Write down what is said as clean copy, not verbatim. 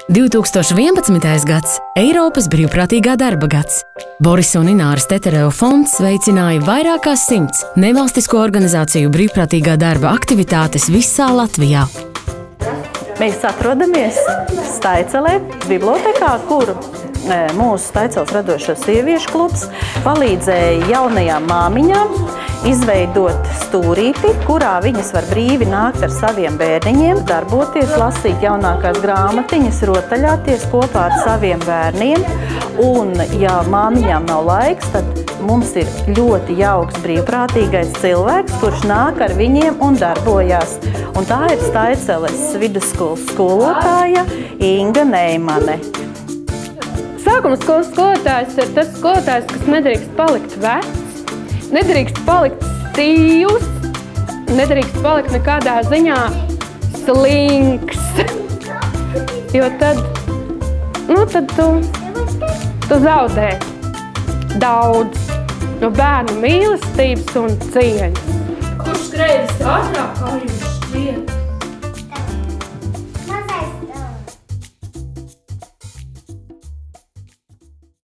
2011. gads – Eiropas brīvprātīgā darba gads. Borisa un Ināras Tetereva fonds veicināja vairākās 100 nevalstisko organizāciju brīvprātīgā darba aktivitātes visā Latvijā. Mēs atrodamies Staicelē, bibliotekā, kur mūsu Staicels radošo sieviešu klubs palīdzēja jaunajām māmiņām izveidot stūrīti, kurā viņas var brīvi nākt ar saviem bērniņiem, darboties, lasīt jaunākās grāmatiņas, rotaļāties kopā ar saviem bērniem. Un, ja māmiņām nav laiks, tad mums ir ļoti jauks brīvprātīgais cilvēks, kurš nāk ar viņiem un darbojās. Un tā ir Staiceles vidusskolas skolotāja Inga Neimane. Sākuma skolas skolotājs ir tas skolotājs, kas nedrīkst palikt vecs, nedrīkst palikt stīvs, nedrīkst palikt nekādā ziņā slinks. Jo tad tu zaudē daudz no bērnu mīlestības un cieņas. Kurš skrējas ātrāk, kā jums šķiet?